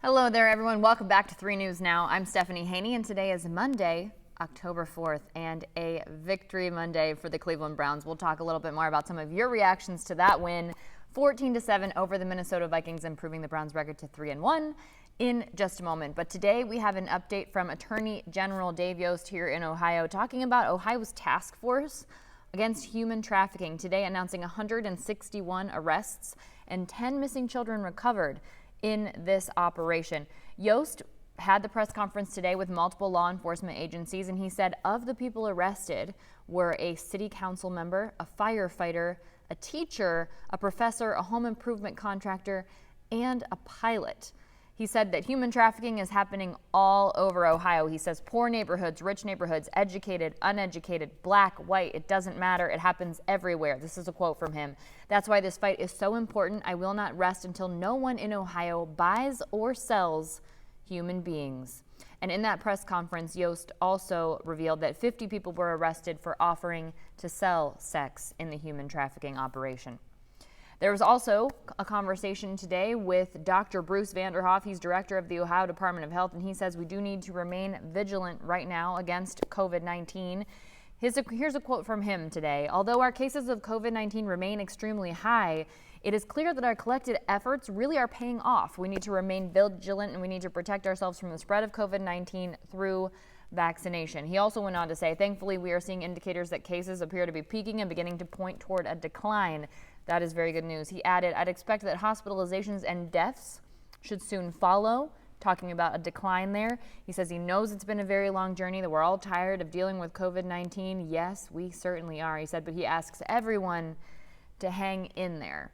Hello there, everyone. Welcome back to 3 News Now. I'm Stephanie Haney, and today is Monday, October 4th, and a victory Monday for the Cleveland Browns. We'll talk a little bit more about some of your reactions to that win, 14-7 over the Minnesota Vikings, improving the Browns' record to 3-1 in just a moment. But today we have an update from Attorney General Dave Yost here in Ohio, talking about Ohio's task force against human trafficking, today announcing 161 arrests and 10 missing children recovered in this operation. Yost had the press conference today with multiple law enforcement agencies, and he said of the people arrested were a city council member, a firefighter, a teacher, a professor, a home improvement contractor, and a pilot. He said that human trafficking is happening all over Ohio. He says poor neighborhoods, rich neighborhoods, educated, uneducated, black, white, it doesn't matter. It happens everywhere. This is a quote from him. That's why this fight is so important. I will not rest until no one in Ohio buys or sells human beings. And in that press conference, Yost also revealed that 50 people were arrested for offering to sell sex in the human trafficking operation. There was also a conversation today with Dr. Bruce Vanderhoff. He's director of the Ohio Department of Health, and he says we do need to remain vigilant right now against COVID-19. Here's a quote from him today. Although our cases of COVID-19 remain extremely high, it is clear that our collective efforts really are paying off. We need to remain vigilant, and we need to protect ourselves from the spread of COVID-19 through vaccination. He also went on to say, thankfully, we are seeing indicators that cases appear to be peaking and beginning to point toward a decline. That is very good news. He added, I'd expect that hospitalizations and deaths should soon follow, talking about a decline there. He says he knows it's been a very long journey, that we're all tired of dealing with COVID-19. Yes, we certainly are, he said, but he asks everyone to hang in there.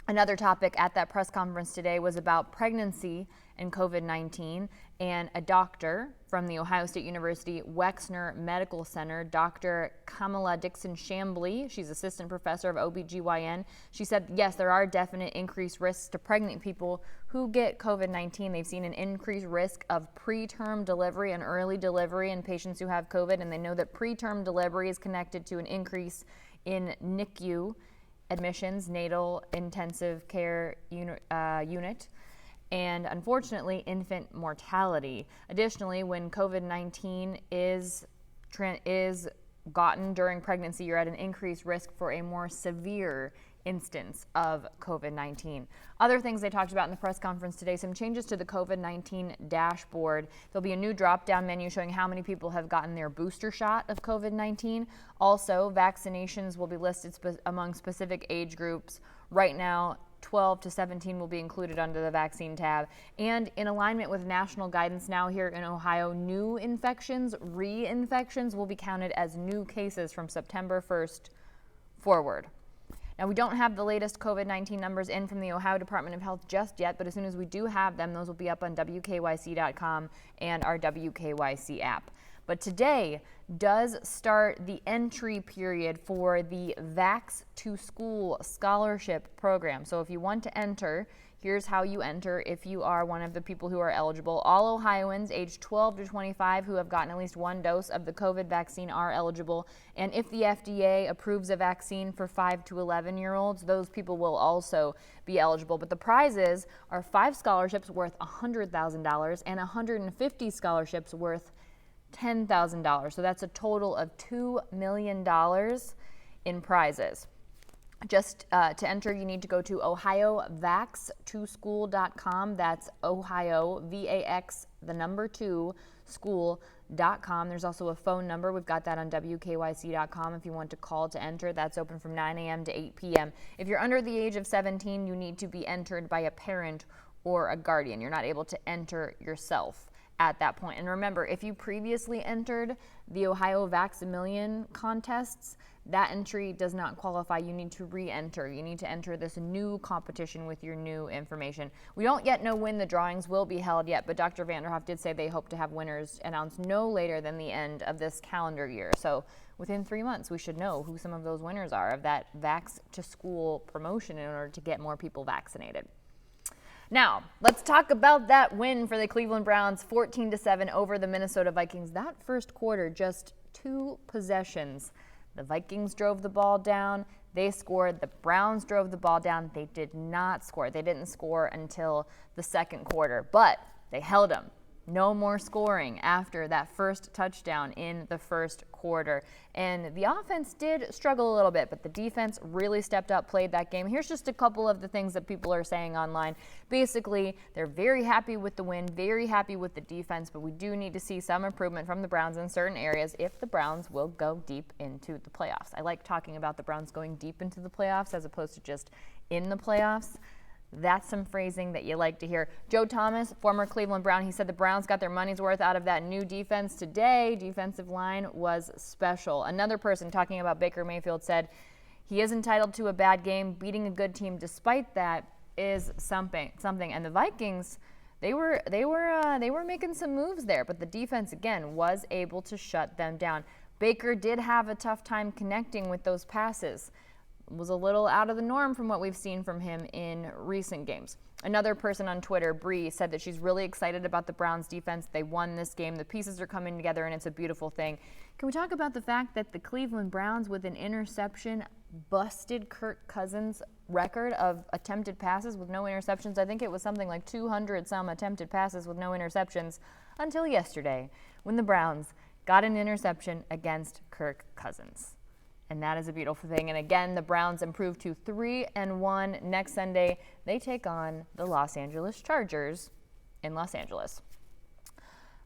Another topic at that press conference today was about pregnancy and COVID-19, and a doctor from the Ohio State University Wexner Medical Center, Dr. Kamala Dixon-Chambly, she's assistant professor of OBGYN, she said, yes, there are definite increased risks to pregnant people who get COVID-19. They've seen an increased risk of preterm delivery and early delivery in patients who have COVID, and they know that preterm delivery is connected to an increase in NICU admissions, natal intensive care unit, and unfortunately, infant mortality. Additionally, when COVID-19 is gotten during pregnancy, you're at an increased risk for a more severe instance of COVID-19. Other things they talked about in the press conference today, some changes to the COVID-19 Dashboard. There'll be a new drop-down menu showing how many people have gotten their booster shot of COVID-19. Also, vaccinations will be listed among specific age groups. Right now, 12 to 17 will be included under the vaccine tab. And in alignment with national guidance now here in Ohio, new infections, reinfections will be counted as new cases from September 1st forward. Now, we don't have the latest COVID-19 numbers in from the Ohio Department of Health just yet, but as soon as we do have them, those will be up on WKYC.com and our WKYC app. But today does start the entry period for the Vax to School Scholarship Program. So if you want to enter, here's how you enter if you are one of the people who are eligible. All Ohioans aged 12 to 25 who have gotten at least one dose of the COVID vaccine are eligible. And if the FDA approves a vaccine for 5 to 11-year-olds, those people will also be eligible. But the prizes are 5 scholarships worth $100,000 and 150 scholarships worth $10,000. So that's a total of $2 million in prizes. Just to enter, you need to go to ohiovax2school.com. That's Ohio, VAX, the number 2, school.com. There's also a phone number. We've got that on WKYC.com if you want to call to enter. That's open from 9 a.m. to 8 p.m. If you're under the age of 17, you need to be entered by a parent or a guardian. You're not able to enter yourself at that point. And remember, if you previously entered the Ohio Vax a Million contests, that entry does not qualify. You need to re-enter. You need to enter this new competition with your new information. We don't yet know when the drawings will be held yet, but Dr. Vanderhoff did say they hope to have winners announced no later than the end of this calendar year. So within 3 months, we should know who some of those winners are of that Vax to School promotion in order to get more people vaccinated. Now, let's talk about that win for the Cleveland Browns, 14-7 over the Minnesota Vikings. That first quarter, just 2 possessions. The Vikings drove the ball down. They scored. The Browns drove the ball down. They did not score. They didn't score until the second quarter, but they held them. No more scoring after that first touchdown in the first quarter. And the offense did struggle a little bit, but the defense really stepped up, played that game. Here's just a couple of the things that people are saying online. Basically, they're very happy with the win, very happy with the defense, but we do need to see some improvement from the Browns in certain areas if the Browns will go deep into the playoffs. I like talking about the Browns going deep into the playoffs as opposed to just in the playoffs. That's some phrasing that you like to hear. Joe Thomas, former Cleveland Brown, he said the Browns got their money's worth out of that new defense today. Defensive line was special. Another person talking about Baker Mayfield said he is entitled to a bad game. Beating a good team despite that is something. And the Vikings, they were making some moves there, but the defense again was able to shut them down. Baker did have a tough time connecting with those passes. Was a little out of the norm from what we've seen from him in recent games. Another person on Twitter, Bree, said that she's really excited about the Browns defense. They won this game. The pieces are coming together, and it's a beautiful thing. Can we talk about the fact that the Cleveland Browns, with an interception, busted Kirk Cousins' record of attempted passes with no interceptions? I think it was something like 200 some attempted passes with no interceptions until yesterday when the Browns got an interception against Kirk Cousins. And that is a beautiful thing. And again, the Browns improved to 3-1. Next Sunday, they take on the Los Angeles Chargers in Los Angeles.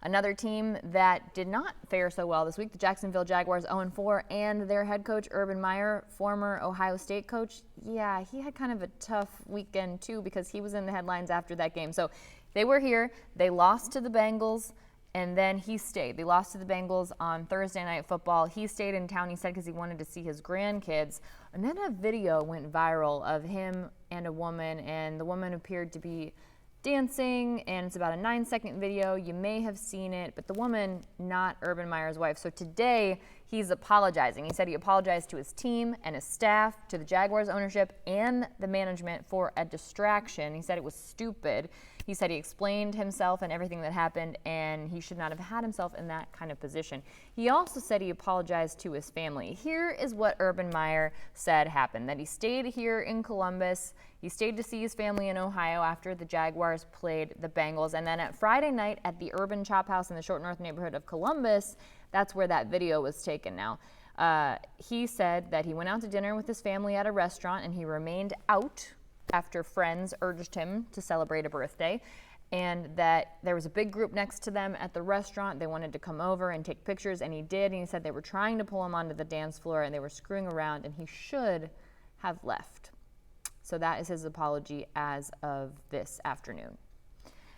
Another team that did not fare so well this week, the Jacksonville Jaguars 0-4, and their head coach, Urban Meyer, former Ohio State coach, yeah, he had kind of a tough weekend too because he was in the headlines after that game. So they were here. They lost to the Bengals. And then he stayed. They lost to the Bengals on Thursday Night Football. He stayed in town, he said, because he wanted to see his grandkids. And then a video went viral of him and a woman, and the woman appeared to be dancing, and it's about a 9-second video. You may have seen it, but the woman, not Urban Meyer's wife. So today, he's apologizing. He said he apologized to his team and his staff, to the Jaguars ownership, and the management for a distraction. He said it was stupid. He said he explained himself and everything that happened, and he should not have had himself in that kind of position. He also said he apologized to his family. Here is what Urban Meyer said happened, that he stayed here in Columbus. He stayed to see his family in Ohio after the Jaguars played the Bengals. And then at Friday night at the Urban Chop House in the Short North neighborhood of Columbus, that's where that video was taken now. He said that he went out to dinner with his family at a restaurant, and he remained out after friends urged him to celebrate a birthday, and that there was a big group next to them at the restaurant. They wanted to come over and take pictures, and he did. And he said they were trying to pull him onto the dance floor, and they were screwing around, and he should have left. So that is his apology as of this afternoon.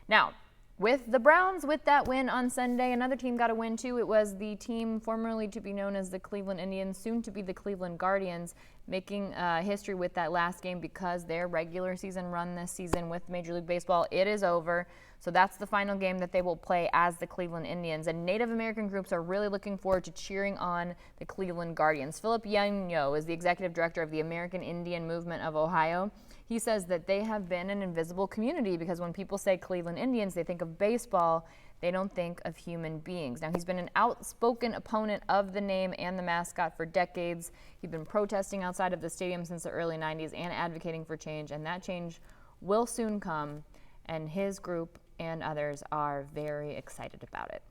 Now, with the Browns, with that win on Sunday, another team got a win too. It was the team formerly to be known as the Cleveland Indians, soon to be the Cleveland Guardians, making history with that last game because their regular season run this season with Major League Baseball, it is over. So that's the final game that they will play as the Cleveland Indians. And Native American groups are really looking forward to cheering on the Cleveland Guardians. Philip Yanyo is the executive director of the American Indian Movement of Ohio. He says that they have been an invisible community because when people say Cleveland Indians, they think of baseball. They don't think of human beings. Now, he's been an outspoken opponent of the name and the mascot for decades. He's been protesting outside of the stadium since the early 90s and advocating for change, and that change will soon come, and his group and others are very excited about it.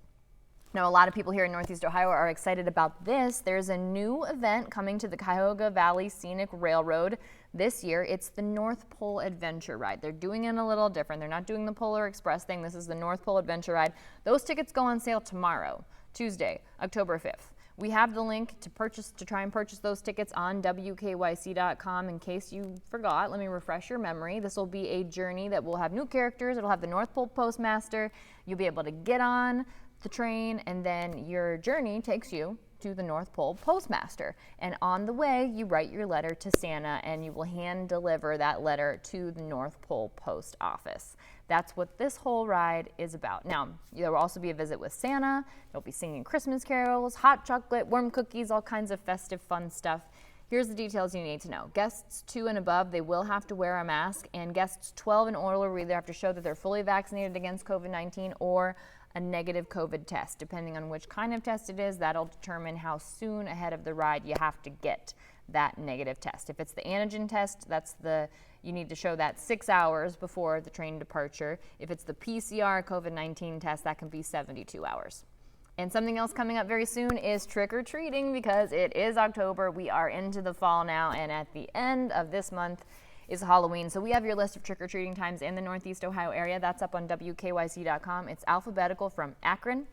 Now, a lot of people here in Northeast Ohio are excited about this. There's a new event coming to the Cuyahoga Valley Scenic Railroad this year. It's the North Pole Adventure Ride. They're doing it a little different. They're not doing the Polar Express thing. This is the North Pole Adventure Ride. Those tickets go on sale tomorrow, Tuesday, October 5th. We have the link to try and purchase those tickets on WKYC.com in case you forgot. Let me refresh your memory. This will be a journey that will have new characters. It'll have the North Pole Postmaster. You'll be able to get on the train, and then your journey takes you to the North Pole Postmaster. And on the way, you write your letter to Santa, and you will hand deliver that letter to the North Pole Post Office. That's what this whole ride is about. Now, there will also be a visit with Santa. They'll be singing Christmas carols, hot chocolate, warm cookies, all kinds of festive fun stuff. Here's the details you need to know. Guests 2 and above, they will have to wear a mask, and guests 12 and older will either have to show that they're fully vaccinated against COVID-19 or a negative COVID test. Depending on which kind of test it is, that'll determine how soon ahead of the ride you have to get that negative test. If it's the antigen test, you need to show that 6 hours before the train departure. If it's the PCR COVID-19 test, that can be 72 hours. And something else coming up very soon is trick-or-treating, because it is October. We are into the fall now, and at the end of this month is Halloween. So we have your list of trick-or-treating times in the Northeast Ohio area. That's up on WKYC.com. It's alphabetical from Akron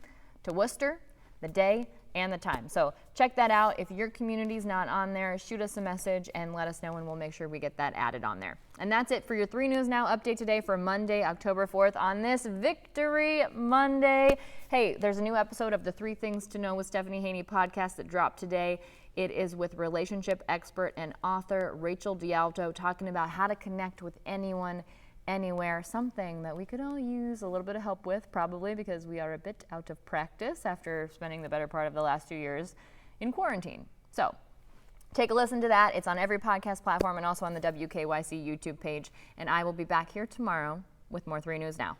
to Worcester, the day and the time. So check that out. If your community's not on there, shoot us a message and let us know, and we'll make sure we get that added on there. And that's it for your 3 News Now update today for Monday, October 4th on this Victory Monday. Hey, there's a new episode of the 3 Things to Know with Stephanie Haney podcast that dropped today. It is with relationship expert and author Rachel D'Alto, talking about how to connect with anyone, anywhere, something that we could all use a little bit of help with, probably because we are a bit out of practice after spending the better part of the last 2 years in quarantine. So take a listen to that. It's on every podcast platform and also on the WKYC YouTube page. And I will be back here tomorrow with more 3 News Now.